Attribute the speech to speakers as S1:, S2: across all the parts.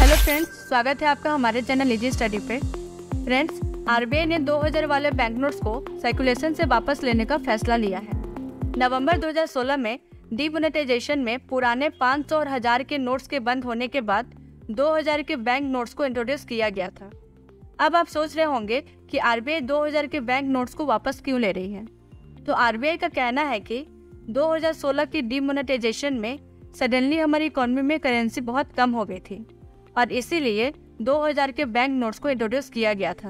S1: Hello friends, स्वागत है आपका हमारे चैनल इजी स्टडी पे। फ्रेंड्स, आरबीआई ने 2000 वाले बैंक नोट्स को सर्कुलेशन से वापस लेने का फैसला लिया है। नवंबर 2016 में डीमोनेटाइजेशन में पुराने 500 और 1000 के नोट्स के बंद होने के बाद 2000 के बैंक नोट्स को इंट्रोड्यूस किया गया था। अब आप सोच रहे होंगे कि आरबीआई 2000 के बैंक नोट्स को वापस क्यों ले रही है। तो आरबीआई का कहना है कि 2016 की डीमोनेटाइजेशन में सडनली हमारी इकोनॉमी में करेंसी बहुत कम हो गई थी और इसीलिए 2000 के बैंक नोट्स को इंट्रोड्यूस किया गया था।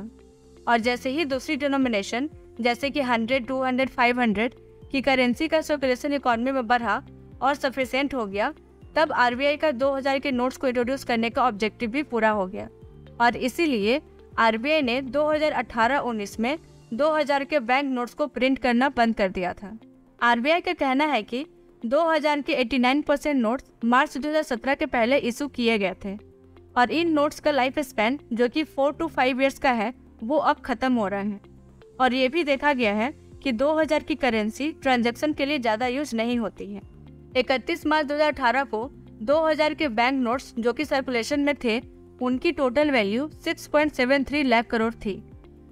S1: और जैसे ही दूसरी डिनोमिनेशन जैसे कि 100, 200, 500 की करेंसी का सर्कुलेशन इकोनॉमी में बढ़ा और सफिशिएंट हो गया, तब आरबीआई का 2000 के नोट्स को इंट्रोड्यूस करने का ऑब्जेक्टिव भी पूरा हो गया और इसीलिए आरबीआई ने 2018-19 में 2000 के बैंक नोट्स को प्रिंट करना बंद कर दिया था। आरबीआई का कहना है कि 2000 के 89% नोट्स मार्च 2017 के पहले इशू किए गए थे और इन नोट्स का लाइफ स्पैन जो कि 4 to 5 ईयर्स का है वो अब खत्म हो रहा है। और ये भी देखा गया है कि 2000 की करेंसी ट्रांजैक्शन के लिए ज़्यादा यूज नहीं होती है। 31 मार्च 2018 को 2000 के बैंक नोट्स जो कि सर्कुलेशन में थे उनकी टोटल वैल्यू 6.73 लाख करोड़ थी,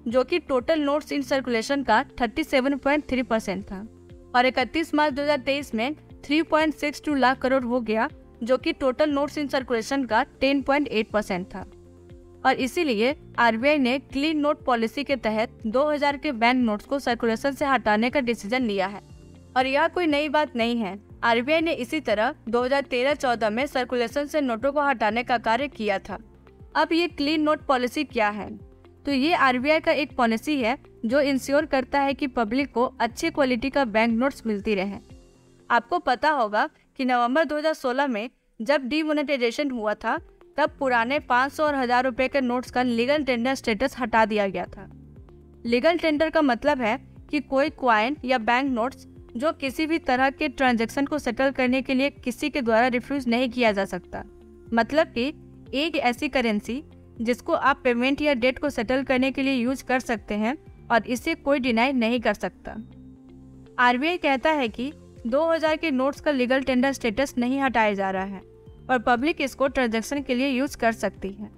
S1: जो कि टोटल नोट्स इन सर्कुलेशन का 37.3% था। और 31 मार्च 2023 में 3.62 लाख करोड़ हो गया, जो कि टोटल नोट्स इन सर्कुलेशन का 10.8% था। और इसीलिए आरबीआई ने क्लीन नोट पॉलिसी के तहत 2000 के बैंक नोट्स को सर्कुलेशन से हटाने का डिसीजन लिया है। और यह कोई नई बात नहीं है, आरबीआई ने इसी तरह 2013-14 में सर्कुलेशन से नोटों को हटाने का कार्य किया था। अब ये क्लीन नोट पॉलिसी क्या है? तो ये आरबीआई का एक पॉलिसी है जो इंश्योर करता है कि पब्लिक को अच्छी क्वालिटी का बैंक नोट्स मिलती रहे। आपको पता होगा कि नवंबर 2016 में जब डीमोनेटाइजेशन हुआ था तब पुराने 500 और 1000 रुपए के नोट्स का लीगल टेंडर स्टेटस हटा दिया गया था। लीगल टेंडर का मतलब है कि कोई क्वाइन या बैंक नोट्स जो किसी भी तरह के ट्रांजैक्शन को सेटल करने के लिए किसी के द्वारा रिफ्यूज नहीं किया जा सकता। मतलब कि एक ऐसी करेंसी जिसको आप पेमेंट या डेट को सेटल करने के लिए यूज कर सकते हैं और इसे कोई डिनाई नहीं कर सकता। आरबीआई कहता है कि 2000 के नोट्स का लीगल टेंडर स्टेटस नहीं हटाया जा रहा है और पब्लिक इसको ट्रांजैक्शन के लिए यूज कर सकती है।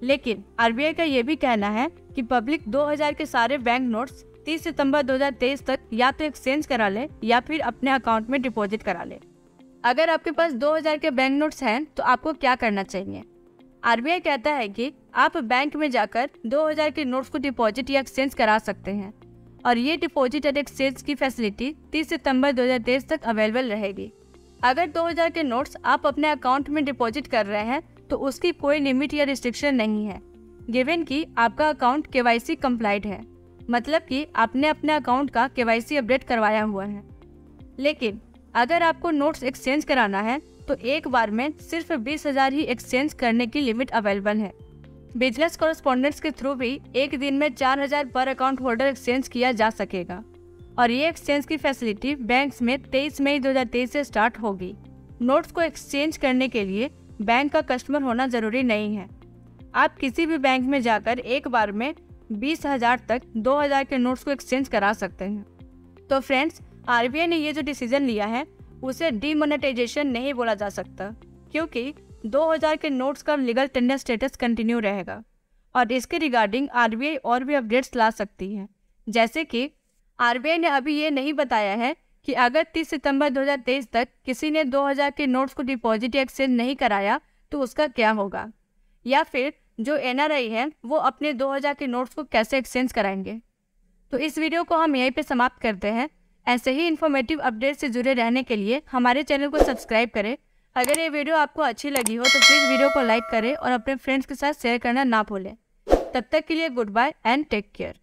S1: लेकिन आरबीआई का ये भी कहना है कि पब्लिक 2000 के सारे बैंक नोट्स 30 सितंबर 2023 तक या तो एक्सचेंज करा ले या फिर अपने अकाउंट में डिपॉजिट करा ले। अगर आपके पास 2000 के बैंक नोट्स हैं तो आपको क्या करना चाहिए? आरबीआई कहता है कि आप बैंक में जाकर 2000 के नोट्स को डिपॉजिट या एक्सचेंज करा सकते हैं और ये डिपॉजिट एंड एक्सचेंज की फैसिलिटी 30 सितंबर 2023 तक अवेलेबल रहेगी। अगर 2000 के नोट्स आप अपने अकाउंट में डिपॉजिट कर रहे हैं तो उसकी कोई लिमिट या रिस्ट्रिक्शन नहीं है, गिवन कि आपका अकाउंट केवाईसी कंप्लाइड है, मतलब कि आपने अपने अकाउंट का केवाईसी अपडेट करवाया हुआ है। लेकिन अगर आपको नोट्स एक्सचेंज कराना है तो एक बार में सिर्फ 20,000 ही एक्सचेंज करने की लिमिट अवेलेबल है। बिजनेस कॉरेस्पॉन्डेंट्स के थ्रू भी एक दिन में 4000 पर अकाउंट होल्डर एक्सचेंज किया जा सकेगा और ये एक्सचेंज की फैसिलिटी बैंक्स में 23 मई 2023 से स्टार्ट होगी। नोट्स को एक्सचेंज करने के लिए बैंक का कस्टमर होना जरूरी नहीं है। आप किसी भी बैंक में जाकर एक बार में 20,000 तक 2000 के नोट्स को एक्सचेंज करा सकते हैं। तो फ्रेंड्स, आरबीआई ने ये जो डिसीजन लिया है उसे डीमोनेटाइजेशन नहीं बोला जा सकता, क्योंकि 2000 के नोट्स का लीगल टेंडर स्टेटस कंटिन्यू रहेगा और इसके रिगार्डिंग आरबीआई और भी अपडेट्स ला सकती है। जैसे कि आरबीआई ने अभी ये नहीं बताया है कि अगर 30 सितंबर 2023 तक किसी ने 2000 के नोट्स को डिपॉजिट या एक्सचेंज नहीं कराया तो उसका क्या होगा, या फिर जो एनआरआई है वो अपने 2000 के नोट्स को कैसे एक्सचेंज कराएंगे। तो इस वीडियो को हम यहीं पे समाप्त करते हैं। ऐसे ही इन्फॉर्मेटिव अपडेट से जुड़े रहने के लिए हमारे चैनल को सब्सक्राइब करें। अगर ये वीडियो आपको अच्छी लगी हो तो प्लीज़ वीडियो को लाइक करें और अपने फ्रेंड्स के साथ शेयर करना ना भूलें। तब तक के लिए goodbye and take care.